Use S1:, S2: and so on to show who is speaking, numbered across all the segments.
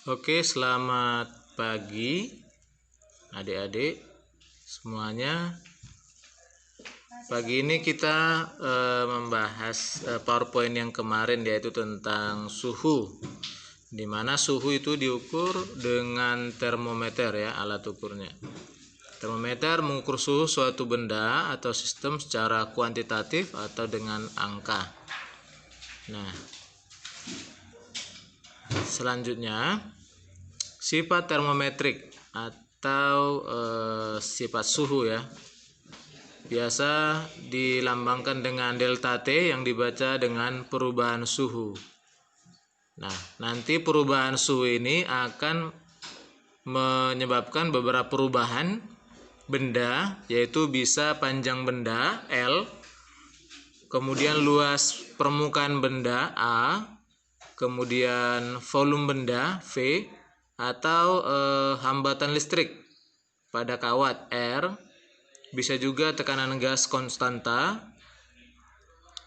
S1: Oke, selamat pagi adik-adik semuanya. Pagi ini kita membahas PowerPoint yang kemarin, yaitu tentang suhu, di mana suhu itu diukur dengan termometer ya, alat ukurnya. Termometer mengukur suhu suatu benda atau sistem secara kuantitatif atau dengan angka. Nah, selanjutnya sifat termometrik atau sifat suhu ya, biasa dilambangkan dengan delta T yang dibaca dengan perubahan suhu. Nah, nanti perubahan suhu ini akan menyebabkan beberapa perubahan benda, yaitu bisa panjang benda L, kemudian luas permukaan benda A, kemudian volume benda V, atau hambatan listrik pada kawat R, bisa juga tekanan gas konstanta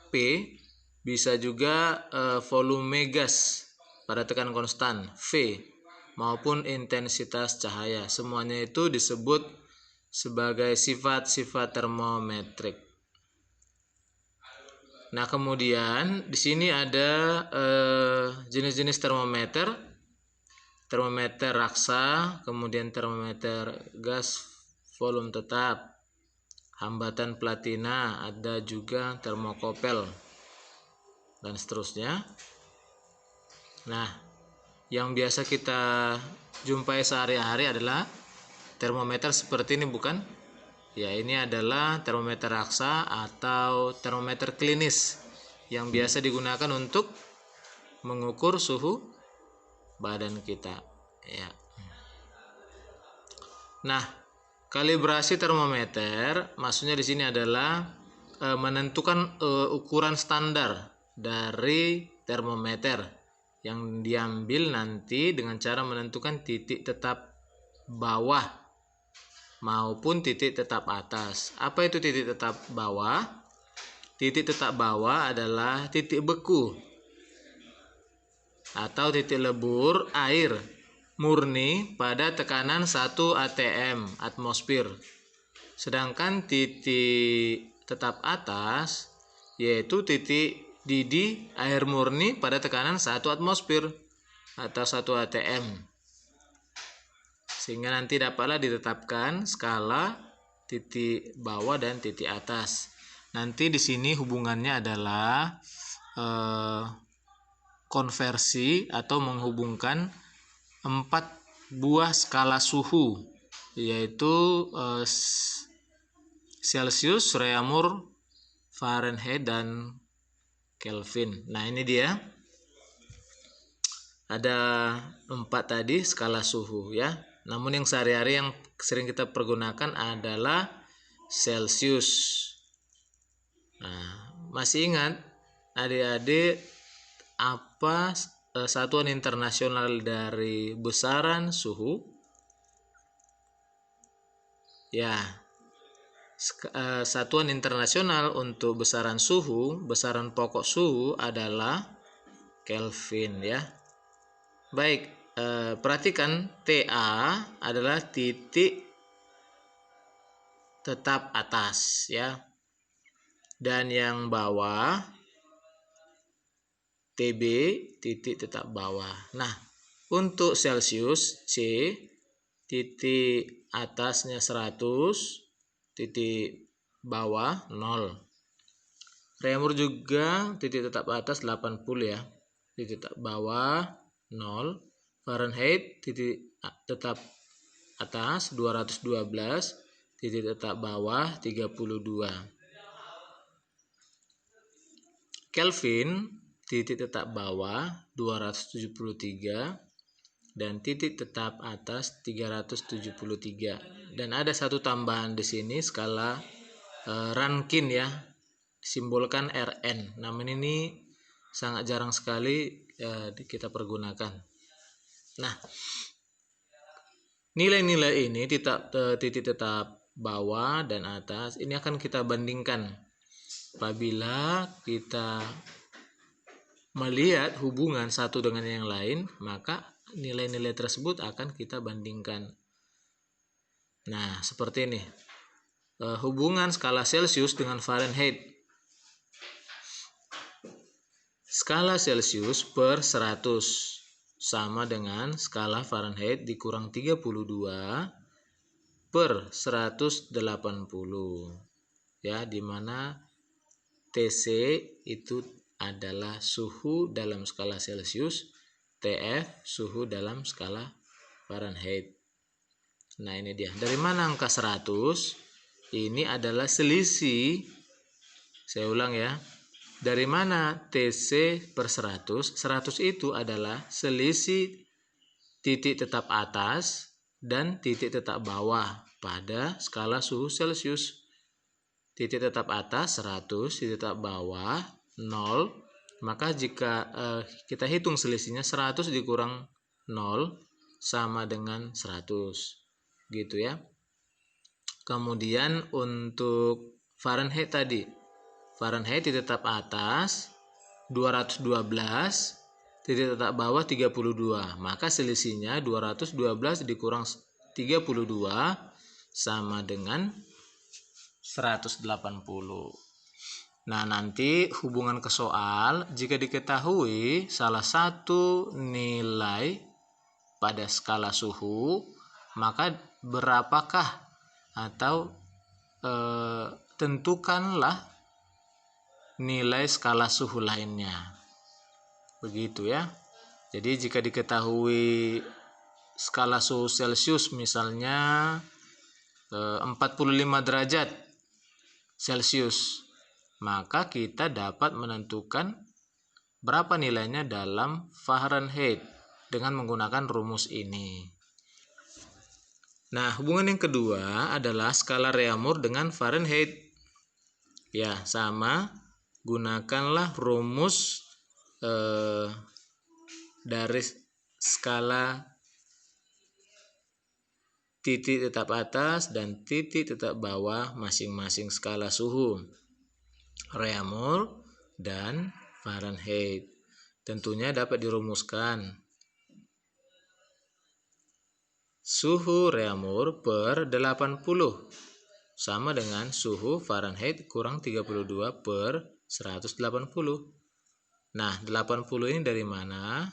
S1: P, bisa juga volume gas pada tekanan konstan V, maupun intensitas cahaya. Semuanya itu disebut sebagai sifat-sifat termometrik. Nah, kemudian di sini ada jenis-jenis termometer. Termometer raksa, kemudian termometer gas volume tetap, hambatan platina, ada juga termokopel, dan seterusnya. Nah, yang biasa kita jumpai sehari-hari adalah termometer seperti ini, bukan? Ya, ini adalah termometer raksa atau termometer klinis yang biasa digunakan untuk mengukur suhu badan kita ya. Nah, kalibrasi termometer maksudnya di sini adalah menentukan ukuran standar dari termometer yang diambil nanti dengan cara menentukan titik tetap bawah maupun titik tetap atas. Apa itu titik tetap bawah? Titik tetap bawah adalah titik beku atau titik lebur air murni pada tekanan 1 atm atmosfer. Sedangkan titik tetap atas yaitu titik didih air murni pada tekanan 1 atmosfer atau 1 atm. Sehingga nanti dapatlah ditetapkan skala titik bawah dan titik atas. Nanti di sini hubungannya adalah konversi atau menghubungkan 4 buah skala suhu, yaitu Celsius, Reaumur, Fahrenheit, dan Kelvin. Nah, ini dia. Ada 4 tadi skala suhu ya. Namun yang sehari-hari yang sering kita pergunakan adalah Celsius. Nah, masih ingat adik-adik apa satuan internasional dari besaran suhu? Ya, satuan internasional untuk besaran suhu, besaran pokok suhu adalah Kelvin ya. Baik, perhatikan TA adalah titik tetap atas ya. Dan yang bawah TB titik tetap bawah. Nah, untuk Celsius C titik atasnya 100, titik bawah 0. Reaumur juga titik tetap atas 80 ya, titik tetap bawah 0. Fahrenheit titik tetap atas 212, titik tetap bawah 32. Kelvin titik tetap bawah 273 dan titik tetap atas 373. Dan ada satu tambahan di sini, skala Rankine ya, simbolkan Rn. Namun ini sangat jarang sekali kita pergunakan. Nah, nilai-nilai ini titik tetap bawah dan atas ini akan kita bandingkan apabila kita melihat hubungan satu dengan yang lain, maka nilai-nilai tersebut akan kita bandingkan. Nah, seperti ini. Hubungan skala Celcius dengan Fahrenheit. Skala Celcius per 100 sama dengan skala Fahrenheit dikurang 32 per 180. Ya, di mana TC itu adalah suhu dalam skala Celcius, TF suhu dalam skala Fahrenheit. Nah, ini dia. Dari mana angka 100? Ini adalah selisih. Saya ulang ya. Dari mana TC per 100? 100 itu adalah selisih titik tetap atas dan titik tetap bawah pada skala suhu Celcius. Titik tetap atas 100, titik tetap bawah 0. Maka jika kita hitung selisihnya, 100 dikurang 0 sama dengan 100. Gitu ya. Kemudian untuk Fahrenheit tadi, Fahrenheit titik tetap atas 212, titik tetap bawah 32. Maka selisihnya 212 dikurang 32 sama dengan 180. Nah, nanti hubungan ke soal, jika diketahui salah satu nilai pada skala suhu, maka berapakah atau tentukanlah nilai skala suhu lainnya. Begitu ya. Jadi jika diketahui skala suhu Celcius misalnya 45 derajat Celcius, maka kita dapat menentukan berapa nilainya dalam Fahrenheit dengan menggunakan rumus ini. Nah, hubungan yang kedua adalah skala Reaumur dengan Fahrenheit. Ya, sama. Gunakanlah rumus dari skala titik tetap atas dan titik tetap bawah masing-masing skala suhu Reaumur dan Fahrenheit. Tentunya dapat dirumuskan. Suhu Reaumur per 80 sama dengan suhu Fahrenheit kurang 32 per 180. Nah, 80 ini dari mana?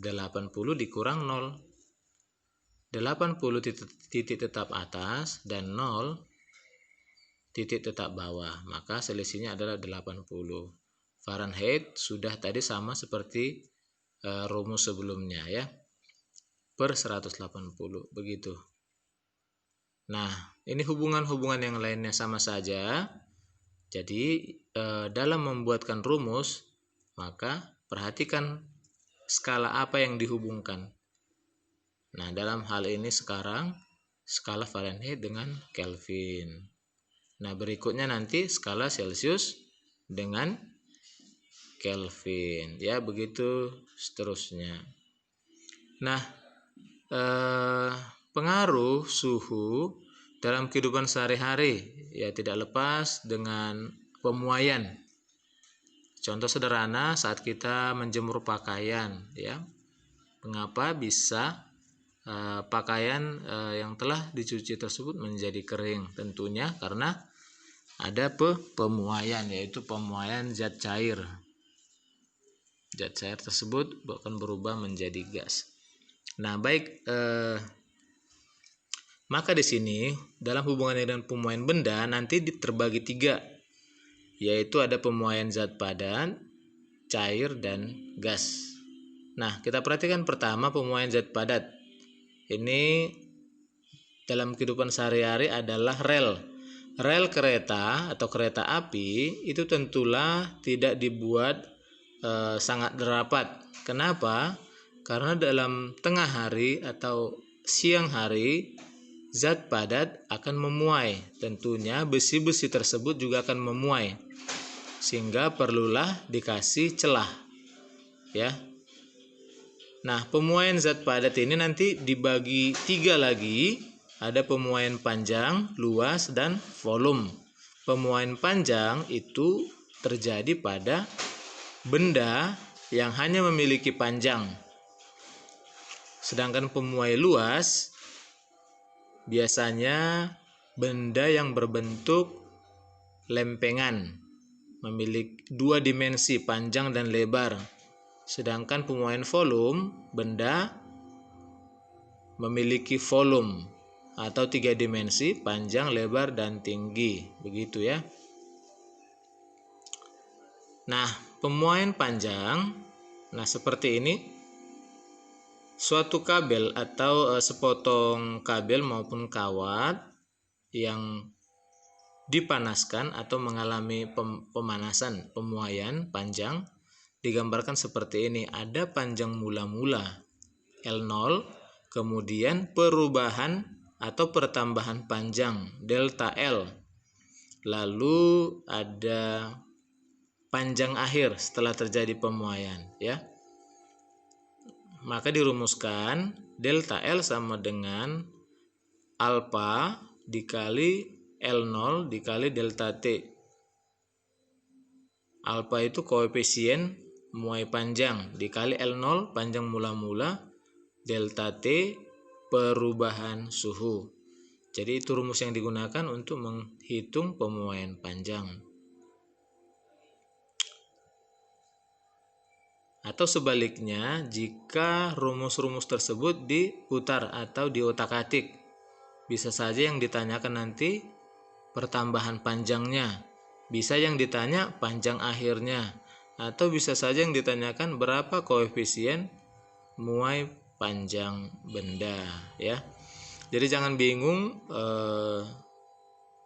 S1: 80 dikurang 0. 80 titik tetap atas dan 0 titik tetap bawah. Maka selisihnya adalah 80. Fahrenheit sudah tadi sama seperti rumus sebelumnya ya. Per 180 begitu. Nah, ini hubungan-hubungan yang lainnya sama saja. Jadi dalam membuatkan rumus, maka perhatikan skala apa yang dihubungkan. Nah, dalam hal ini sekarang skala Fahrenheit dengan Kelvin. Nah, berikutnya nanti skala Celcius dengan Kelvin. Ya, begitu seterusnya. Nah, pengaruh suhu dalam kehidupan sehari-hari ya tidak lepas dengan pemuaian. Contoh sederhana saat kita menjemur pakaian ya. Mengapa bisa pakaian yang telah dicuci tersebut menjadi kering? Tentunya karena ada pemuaian, yaitu pemuaian zat cair. Zat cair tersebut akan berubah menjadi gas. Nah, baik, maka di sini dalam hubungannya dengan pemuaian benda nanti terbagi 3, yaitu ada pemuaian zat padat, cair, dan gas. Nah, kita perhatikan pertama pemuaian zat padat. Ini dalam kehidupan sehari-hari adalah rel. Rel kereta atau kereta api itu tentulah tidak dibuat sangat rapat. Kenapa? Karena dalam tengah hari atau siang hari zat padat akan memuai. Tentunya besi-besi tersebut juga akan memuai. Sehingga perlulah dikasih celah. Ya. Nah, pemuaian zat padat ini nanti dibagi 3 lagi. Ada pemuaian panjang, luas, dan volume. Pemuaian panjang itu terjadi pada benda yang hanya memiliki panjang. Sedangkan pemuai luas biasanya benda yang berbentuk lempengan, memiliki 2 dimensi panjang dan lebar. Sedangkan pemuaian volume, benda memiliki volume atau 3 dimensi panjang, lebar, dan tinggi. Begitu ya. Nah, pemuaian panjang, nah seperti ini. Suatu kabel atau sepotong kabel maupun kawat yang dipanaskan atau mengalami pemanasan, pemuaian panjang digambarkan seperti ini. Ada panjang mula-mula L0, kemudian perubahan atau pertambahan panjang delta L, lalu ada panjang akhir setelah terjadi pemuaian ya. Maka dirumuskan delta L sama dengan alfa dikali L0 dikali delta T. Alfa itu koefisien muai panjang dikali L0 panjang mula-mula, delta T perubahan suhu. Jadi itu rumus yang digunakan untuk menghitung pemuaian panjang. Atau sebaliknya, jika rumus-rumus tersebut diputar atau diotak-atik, bisa saja yang ditanyakan nanti pertambahan panjangnya, bisa yang ditanya panjang akhirnya, atau bisa saja yang ditanyakan berapa koefisien muai panjang benda ya. Jadi jangan bingung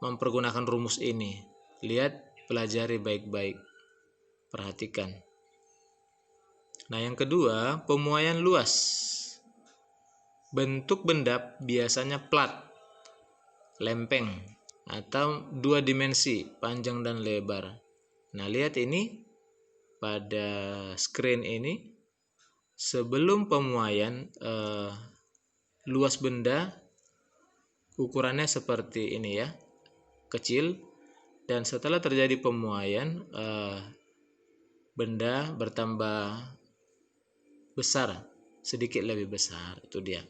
S1: mempergunakan rumus ini. Lihat, pelajari baik-baik, perhatikan. Nah, yang kedua, pemuaian luas. Bentuk benda biasanya plat, lempeng, atau 2 dimensi, panjang dan lebar. Nah, lihat ini pada screen ini. Sebelum pemuaian, luas benda ukurannya seperti ini ya, kecil. Dan setelah terjadi pemuaian, benda bertambah besar, sedikit lebih besar, itu dia.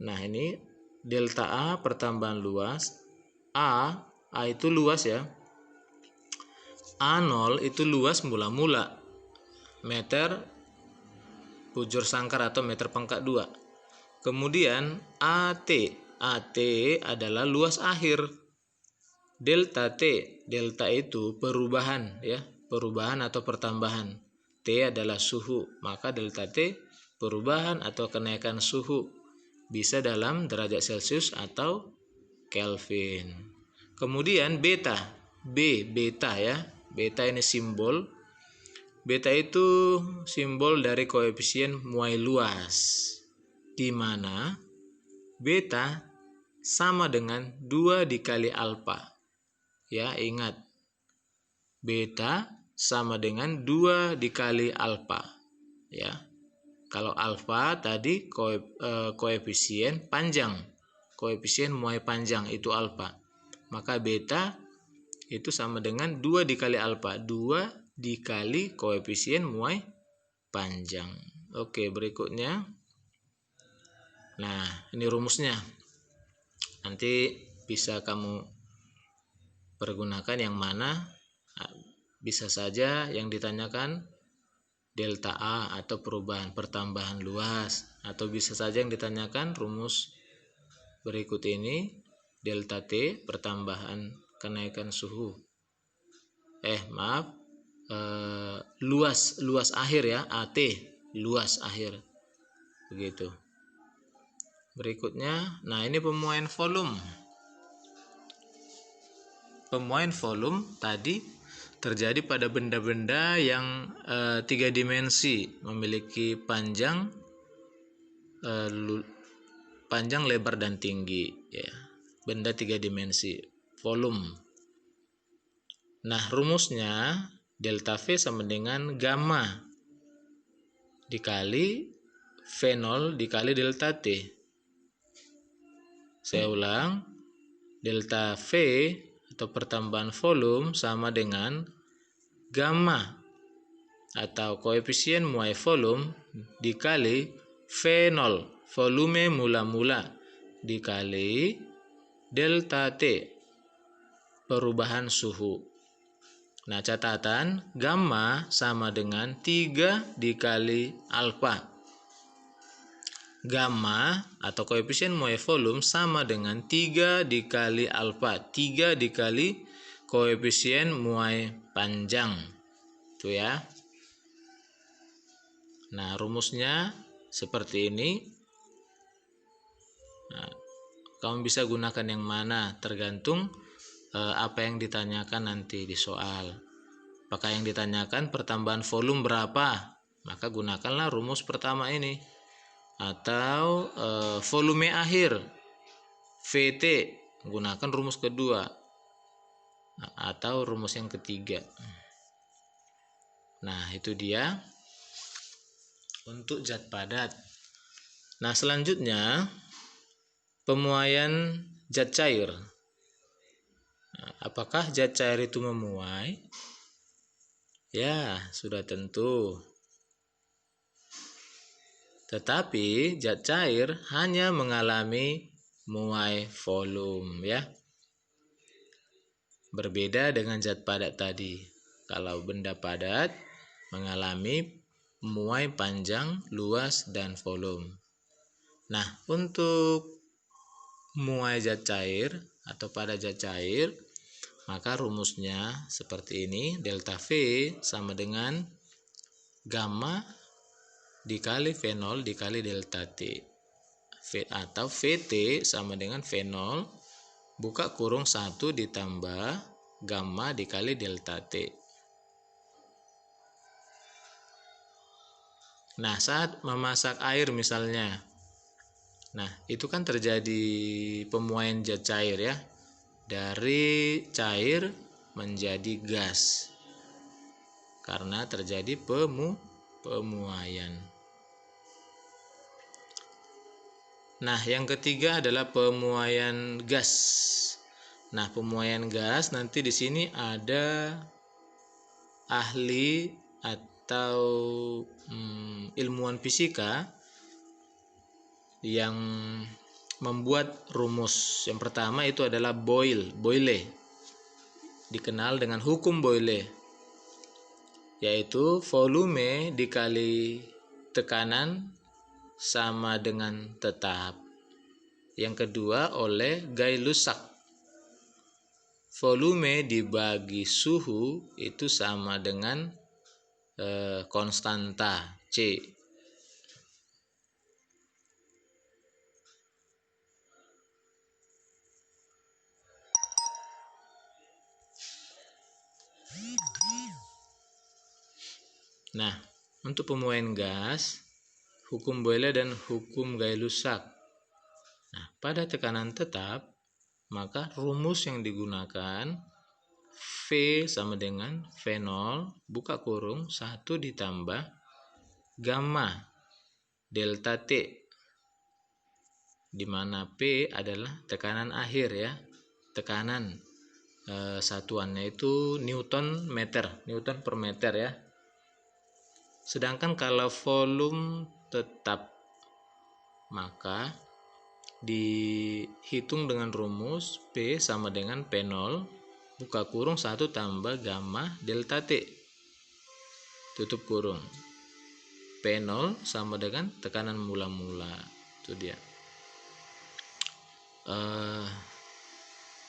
S1: Nah, ini delta A pertambahan luas. A itu luas ya. A0 itu luas mula-mula, meter bujur sangkar atau meter pangkat 2. Kemudian AT adalah luas akhir. Delta T, delta itu perubahan ya, perubahan atau pertambahan. T adalah suhu, maka delta T perubahan atau kenaikan suhu, bisa dalam derajat Celcius atau Kelvin. Kemudian beta, beta ya. Beta ini simbol. Beta itu simbol dari koefisien muai luas, di mana beta sama dengan 2 dikali alfa. Ya, ingat, beta sama dengan 2 dikali alfa ya. Kalau alfa tadi koefisien panjang, koefisien muai panjang itu alfa, maka beta itu sama dengan 2 dikali alfa, 2 dikali koefisien muai panjang. Oke, berikutnya. Nah, ini rumusnya. Nanti bisa kamu pergunakan yang mana. Bisa saja yang ditanyakan delta A atau perubahan pertambahan luas, atau bisa saja yang ditanyakan rumus berikut ini, delta T pertambahan kenaikan suhu. Luas akhir ya, AT luas akhir. Begitu. Berikutnya, nah ini pemuaian volume. Pemuaian volume tadi terjadi pada benda-benda yang 3 dimensi, memiliki panjang, lebar dan tinggi ya. Benda 3 dimensi, volume. Nah, rumusnya delta V sama dengan gamma dikali V0 dikali delta T. Saya ulang, delta V atau pertambahan volume sama dengan gamma atau koefisien muai volume dikali V0 volume mula-mula dikali delta T perubahan suhu. Nah, catatan gamma sama dengan 3 dikali alfa. Gamma atau koefisien muai volume sama dengan 3 dikali alfa. 3 dikali koefisien muai panjang. Tuh ya. Nah, rumusnya seperti ini. Nah, kamu bisa gunakan yang mana tergantung apa yang ditanyakan nanti di soal. Apakah yang ditanyakan pertambahan volume berapa? Maka gunakanlah rumus pertama ini. Atau volume akhir VT, gunakan rumus kedua. Nah, atau rumus yang ketiga. Nah, itu dia untuk zat padat. Nah, selanjutnya pemuaian zat cair. Nah, apakah zat cair itu memuai? Ya, sudah tentu. Tetapi zat cair hanya mengalami muai volume ya. Berbeda dengan zat padat tadi. Kalau benda padat mengalami muai panjang, luas, dan volume. Nah, untuk muai zat cair atau pada zat cair, maka rumusnya seperti ini. Delta V sama dengan gamma dikali V0 dikali delta T. Atau VT sama dengan V0 buka kurung 1 ditambah gamma dikali delta T. Nah, saat memasak air misalnya, nah itu kan terjadi pemuaian zat cair ya. Dari cair menjadi gas karena terjadi pemuaian. Nah, yang ketiga adalah pemuaian gas. Nah, pemuaian gas nanti di sini ada ahli atau ilmuwan fisika yang membuat rumus. Yang pertama itu adalah Boyle. Dikenal dengan hukum Boyle, yaitu volume dikali tekanan sama dengan tetap. Yang kedua oleh Gay-Lussac, volume dibagi suhu itu sama dengan konstanta C. Nah, untuk pemuaian gas, hukum Boyle dan hukum Gay-Lussac. Nah, pada tekanan tetap, maka rumus yang digunakan V sama dengan V0 buka kurung 1 ditambah gamma delta T, di mana P adalah tekanan akhir ya. Tekanan satuannya itu Newton per meter ya. Sedangkan kalau volume tetap, maka dihitung dengan rumus P sama dengan P0 buka kurung 1 tambah gamma delta T tutup kurung. P0 sama dengan tekanan mula-mula. Itu dia.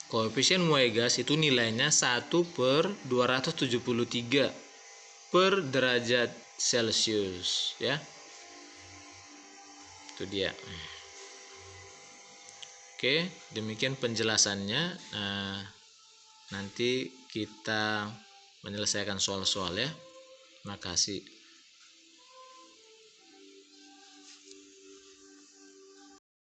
S1: Koefisien muai gas itu nilainya 1/273 per derajat Celcius ya. Itu dia. Oke, demikian penjelasannya. Nanti kita menyelesaikan soal-soal ya. Makasih.